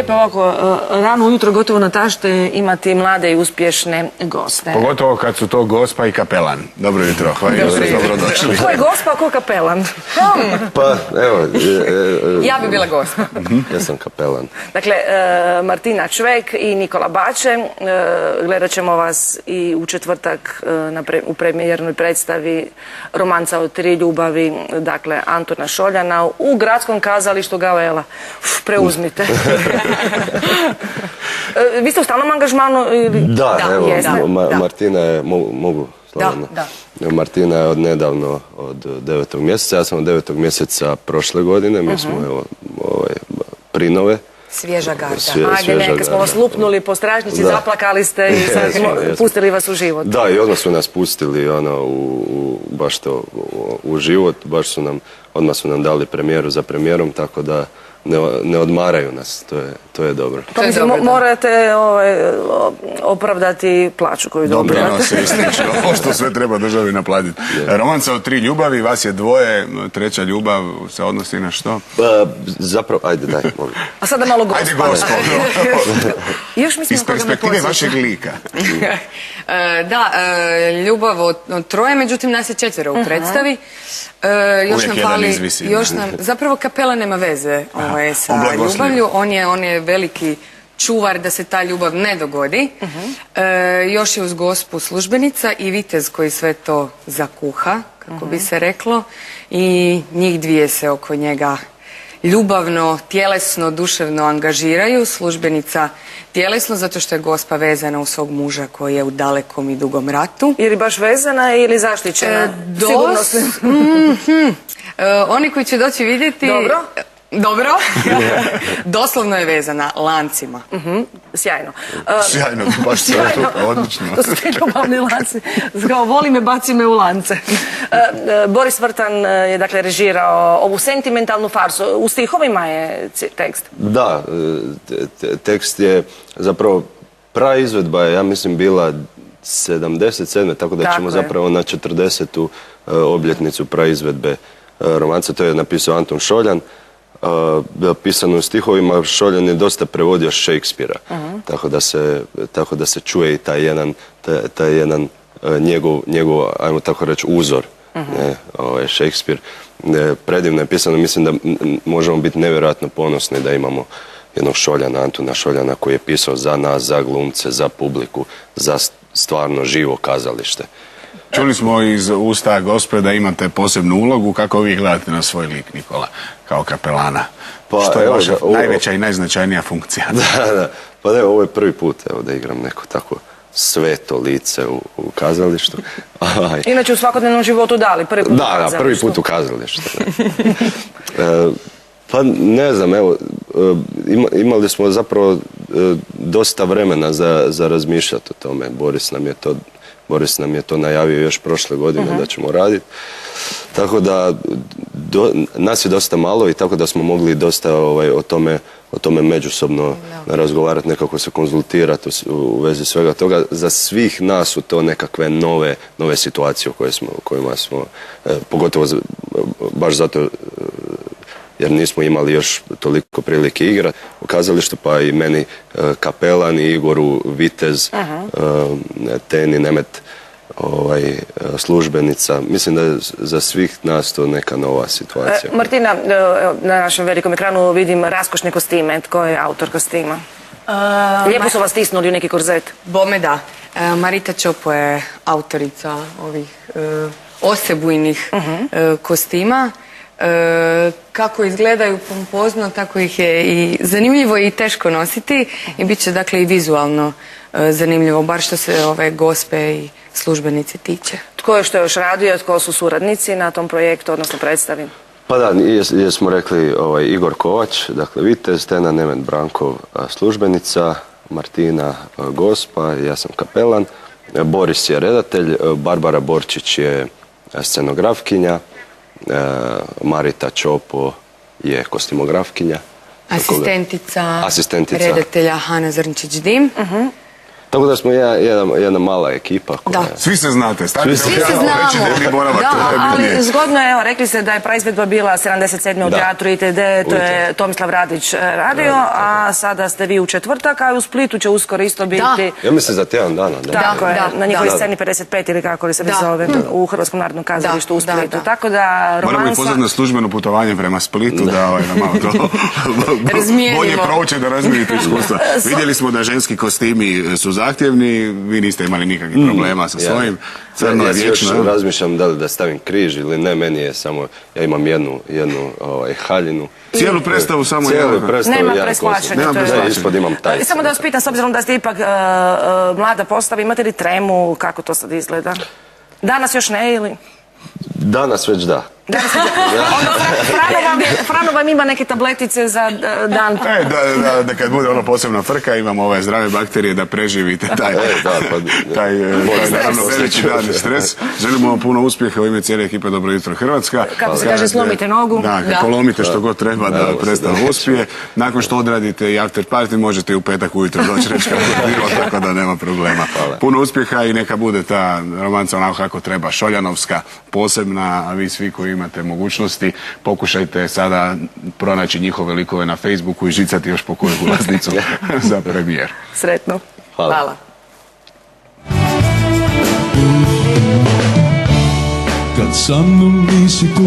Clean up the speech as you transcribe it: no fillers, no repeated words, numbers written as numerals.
lijepo ovako rano ujutro gotovo na tašte imati mlade i uspješne goste. Pogotovo kad su to Gospa i Kapelan. Dobro jutro, hvala. Dobrodošli. Ko je Gospa, a ko Kapelan? Pa, evo... Ja bi bila Gospa. Ja sam Kapelan. Dakle, Martina Čvek i Nikola Bače, gledat ćemo vas i u četvrtak u premijernoj predstavi Romanca o tri ljubavi, dakle, Antuna Šoljana u Gradskom kazalištu Gavela. Preuzmite. Vi ste u stalnom angažmanu? Da, evo, Martina je, mogu slavno. Martina je od nedavno, od 9. mjeseca, ja sam od 9. mjeseca prošle godine, mi smo, evo, Prinove. Svježa garda. Ajde, neka smo vas lupnuli po stražnici, zaplakali ste i sad pustili vas u život. Da, i odmah su nas pustili baš to u život, odmah su nam dali premijeru za premijerom, tako da ne odmaraju nas, to je dobro. Pa mislim, morate opravdati plaću koju dobijate. Dobro, se ističe, ovo što sve treba državi naplatiti. Romanca o tri ljubavi, vas je dvoje, treća ljubav se odnosi na što? Zapravo, ajde, daj, molim. A sada malo Gospa. Ajde, Gospa. Iz perspektive vašeg lika. Da, ljubav od troje, međutim nas je četvero u predstavi. Uvijek jedan izvisi. Zapravo Kapela nema veze sa ljubavlju, on je veliki čuvar da se ta ljubav ne dogodi. Još je uz Gospu službenica i vitez koji sve to zakuha, kako bi se reklo, i njih dvije se oko njega ljubavno, tjelesno, duševno angažiraju. Službenica tjelesno zato što je Gospa vezana u svog muža koji je u dalekom i dugom ratu. Ili baš vezana ili zaštićena? Oni koji će doći vidjeti... Dobro. Doslovno je vezana lancima. Sjajno. Sjajno, baš sve to, odlično. To su ti ljubavni lanci. Kao, voli me, baci me u lance. Boris Vrtan je, dakle, režirao ovu sentimentalnu farsu. U stihovima je tekst. Da, tekst je zapravo praizvedba je, ja mislim, bila 77. Tako da ćemo zapravo na 40. obljetnicu praizvedbe romanca. To je napisao Anton Šoljan. Pisano u stihovima. Šoljan je dosta prevodio Šekspira, tako da se čuje i taj jedan njegov, ajmo tako reći, uzor. Šekspir predivno je pisano. Mislim da možemo biti nevjerojatno ponosni da imamo jednog Šoljana, Antuna Šoljana, koji je pisao za nas, za glumce, za publiku, za stvarno živo kazalište. Čuli smo iz usta Gospe da imate posebnu ulogu. Kako vi gledate na svoj lik, Nikola, kao kapelana? Što je vaša najveća i najznačajnija funkcija? Da. Pa da, ovo je prvi put da igram neko tako sveto lice u kazalištu. Inače u svakodnevnom životu prvi put u kazalištu. Da, prvi put u kazalištu. Pa ne znam, evo, imali smo zapravo dosta vremena za razmišljati o tome. Boris nam je to najavio još prošle godine da ćemo raditi. Tako da nas je dosta malo i tako da smo mogli dosta o tome međusobno razgovarati, nekako se konzultirati u vezi svega toga. Za svih nas su to nekakve nove situacije u kojima smo, pogotovo baš zato jer nismo imali još toliko prilike igrati u kazalištu, pa i meni Kapelan i Igoru vitez, Teni Nemet, službenica. Mislim da je za svih nas to neka nova situacija. Martina, na našem velikom ekranu vidim raskošne kostime. Tko je autor kostima? Lijepo su vas stisnuli u neki korzet. Bome da. Marita Čopo je autorica ovih osebujnih kostima. Kako izgledaju pompozno, tako ih je i zanimljivo i teško nositi i bit će dakle i vizualno zanimljivo, bar što se ove Gospe i službenice tiče. Tko je što još radio, tko su suradnici na tom projektu, odnosno predstavi? Pa da, jesmo rekli Igor Kovač, dakle vitez, Tena Nemet Brankov službenica, Martina Gospa, ja sam Kapelan, Boris je redatelj, Barbara Borčić je scenografkinja, Marita Čopo je kostimografkinja. Asistentica redatelja Hana Zrnčić-Dim. Tako da smo jedna mala ekipa koja... Da. Svi se znate, Svi se znamo. Ali zgodno je, evo, rekli ste da je praizvedba bila 77. u teatru ITD, to je Tomislav Radić radio, a sada ste vi u četvrtak, a u Splitu će uskoro isto biti... Ja mislim za tjedan dana. Tako je, na njihovoj sceni 55 ili kako li se zove, u Hrvatskom narodnom kazalištu u Splitu. Tako da romansa... Moramo i pozvati na službeno putovanje prema Splitu, da malo to bolje prouče, da razmijenite iskustva. Vidjeli smo da ženski kostimi su zahtjevni, vi niste imali nikakvih problema sa svojim. Ja još razmišljam da li da stavim križ ili ne, meni je samo, ja imam jednu haljinu. Cijelu predstavu samo nema preslačenja. Ispod imam taj. Samo da vas pitam, s obzirom da ste ipak mlada postava, imate li tremu, kako to sad izgleda? Danas još ne ili? Danas već da. Frano vam ima neke tabletice za dan. Da kad bude ono posebna frka, imamo ove zdrave bakterije da preživite taj veliki dan stres. Želimo vam puno uspjeha u ime cijele ekipe Dobro jutro Hrvatska. Kako se kaže, slomite nogu. Da, polomite što god treba da predstava uspije. Nakon što odradite i after party, možete i u petak ujutro doći reći kako je bilo, tako da nema problema. Puno uspjeha i neka bude ta romanca onako kako treba, šoljanovska, posebna, a vi svi koji imate mogućnosti, pokušajte sada pronaći njihove likove na Facebooku i žicati još po koju ulaznicu za premijer. Sretno. Hvala. Kad sa mnom nisi tu,